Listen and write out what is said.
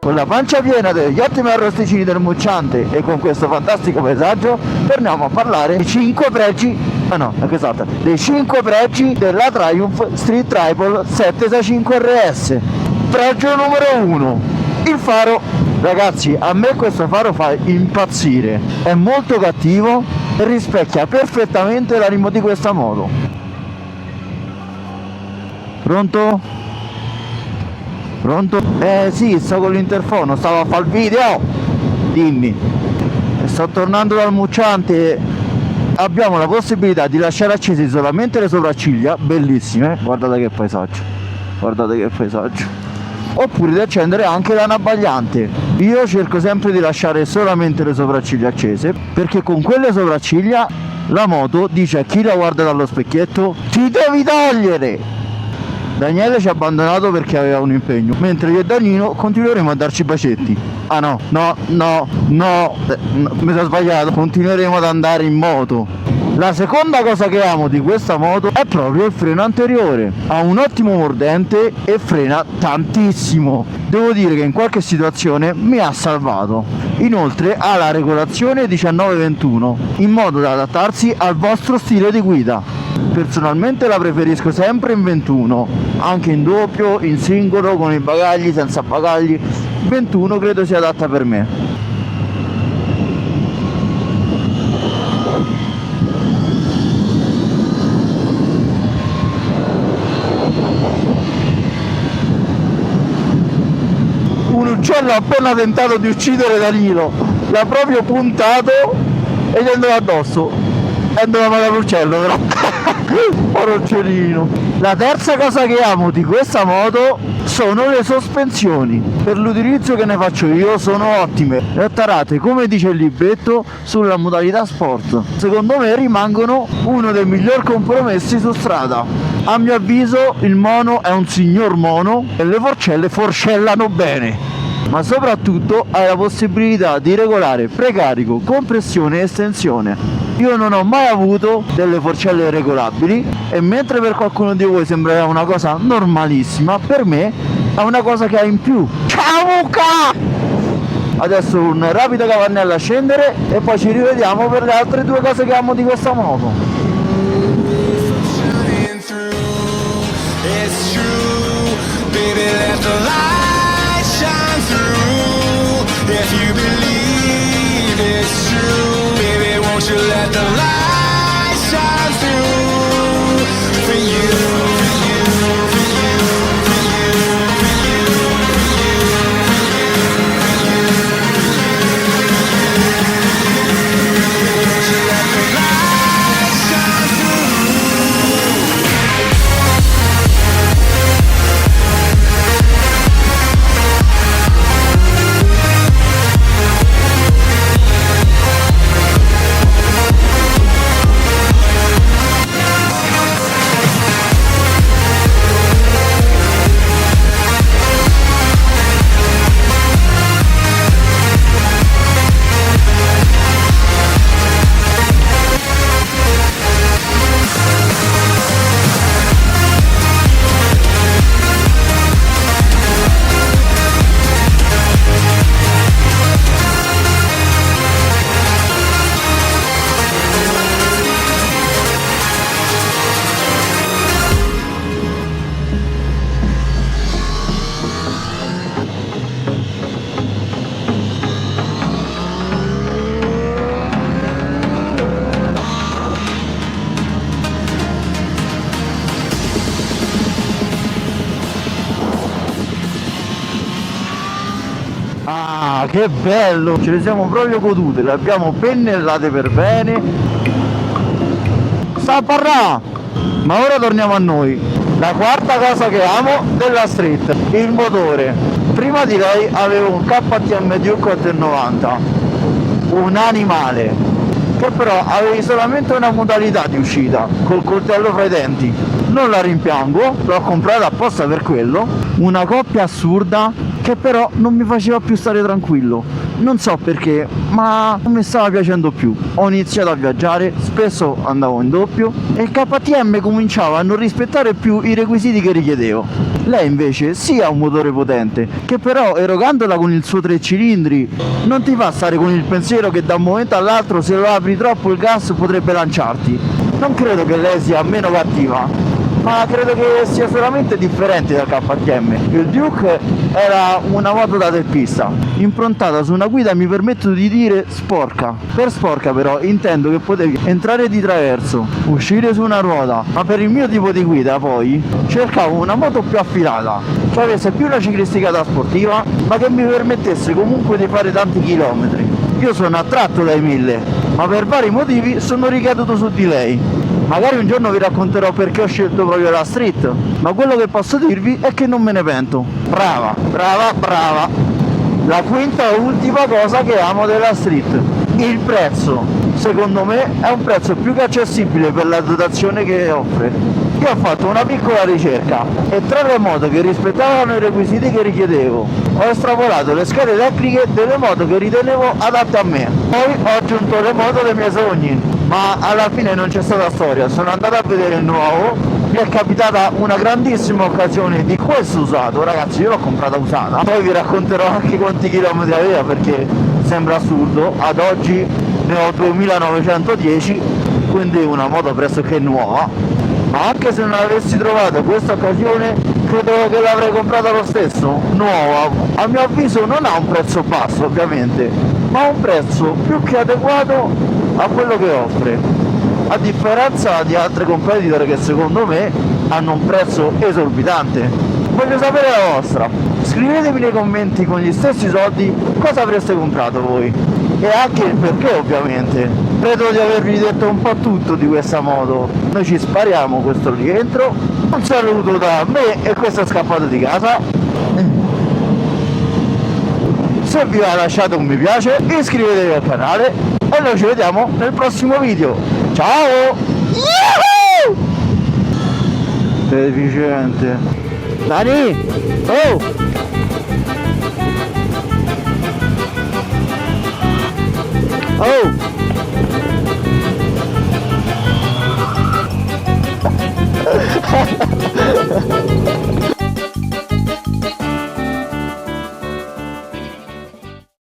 Con la pancia piena degli ottimi arrosticini del Mucciante e con questo fantastico paesaggio torniamo a parlare dei 5 pregi, dei 5 pregi della Triumph Street Triple 765 RS. Pregio numero 1, il faro. Ragazzi, a me questo faro fa impazzire, è molto cattivo e rispecchia perfettamente l'animo di questa moto. Pronto? Pronto? Sì, sto con l'interfono, stavo a fare il video. Dimmi. Sto tornando dal Mucciante. Abbiamo la possibilità di lasciare accese solamente le sopracciglia, bellissime. Guardate che paesaggio. Guardate che paesaggio. Oppure di accendere anche l'anabbagliante. Io cerco sempre di lasciare solamente le sopracciglia accese, perché con quelle sopracciglia la moto dice a chi la guarda dallo specchietto: ti devi togliere! Daniele ci ha abbandonato perché aveva un impegno, mentre io e Danilo continueremo a darci bacetti. Ah no, mi sono sbagliato, continueremo ad andare in moto. La seconda cosa che amo di questa moto è proprio il freno anteriore. Ha un ottimo mordente e frena tantissimo. Devo dire che in qualche situazione mi ha salvato. Inoltre ha la regolazione 19-21 in modo da adattarsi al vostro stile di guida. Personalmente la preferisco sempre in 21, anche in doppio, in singolo, con i bagagli, senza bagagli. 21 credo sia adatta per me. Un uccello ha appena tentato di uccidere Danilo, l'ha proprio puntato e gli è andato addosso. È andato male l'uccello però. Povero uccellino. La terza cosa che amo di questa moto sono le sospensioni. Per l'utilizzo che ne faccio io sono ottime, le ho tarate come dice il libretto sulla modalità sport. Secondo me rimangono uno dei migliori compromessi su strada. A mio avviso il mono è un signor mono e le forcelle forcellano bene, ma soprattutto hai la possibilità di regolare precarico, compressione e estensione. Io non ho mai avuto delle forcelle regolabili e mentre per qualcuno di voi sembrerà una cosa normalissima, per me è una cosa che ha in più. Ciao Luca! Adesso un rapido capannello a scendere e poi ci rivediamo per le altre due cose che amo di questa moto. You let the light shine through for you, for you, for you, for you, for you, for you, let the light shine through. Ah, che bello! Ce le siamo proprio godute, le abbiamo pennellate per bene. Sta a parlare! Ma ora torniamo a noi. La quarta cosa che amo della Street, il motore. Prima di lei avevo un KTM Duke 890, un animale, che però avevi solamente una modalità di uscita, col coltello fra i denti. Non la rimpiango, l'ho comprata apposta per quello. Una coppia assurda che però non mi faceva più stare tranquillo. Non so perché, ma non mi stava piacendo più. Ho iniziato a viaggiare, spesso andavo in doppio e il KTM cominciava a non rispettare più i requisiti che richiedevo. Lei invece sì ha un motore potente, che però erogandola con il suo 3 cilindri non ti fa stare con il pensiero che da un momento all'altro se lo apri troppo il gas potrebbe lanciarti. Non credo che lei sia meno cattiva, ma credo che sia solamente differente dal KTM. Il Duke era una moto da teppista, improntata su una guida, mi permetto di dire, sporca. Per sporca però intendo che potevi entrare di traverso, uscire su una ruota, ma per il mio tipo di guida poi cercavo una moto più affilata, che avesse più una ciclistica da sportiva, ma che mi permettesse comunque di fare tanti chilometri. Io sono attratto dai 1000, ma per vari motivi sono ricaduto su di lei. Magari un giorno vi racconterò perché ho scelto proprio la street, ma quello che posso dirvi è che non me ne pento. Brava, brava, brava. La quinta e ultima cosa che amo della street, il prezzo. Secondo me è un prezzo più che accessibile per la dotazione che offre. Io ho fatto una piccola ricerca e tra le moto che rispettavano i requisiti che richiedevo ho estrapolato le schede tecniche delle moto che ritenevo adatte a me. Poi ho aggiunto le moto dei miei sogni, ma alla fine non c'è stata storia. Sono andato a vedere il nuovo, mi è capitata una grandissima occasione di questo usato, ragazzi, io l'ho comprata usata, poi vi racconterò anche quanti chilometri aveva perché sembra assurdo. Ad oggi ne ho 2910, quindi una moto pressoché nuova, ma anche se non avessi trovato questa occasione credo che l'avrei comprata lo stesso, nuova. A mio avviso non ha un prezzo basso ovviamente, ma ha un prezzo più che adeguato a quello che offre, a differenza di altre competitor che secondo me hanno un prezzo esorbitante. Voglio sapere la vostra, scrivetemi nei commenti con gli stessi soldi cosa avreste comprato voi e anche il perché ovviamente. Credo di avervi detto un po' tutto di questa moto. Noi ci spariamo questo rientro, un saluto da me e questo è Scappato di casa. Se vi va lasciate un mi piace, iscrivetevi al canale e noi ci vediamo nel prossimo video. Ciao! Yahoo! Deficiente. Dani! Oh! Oh!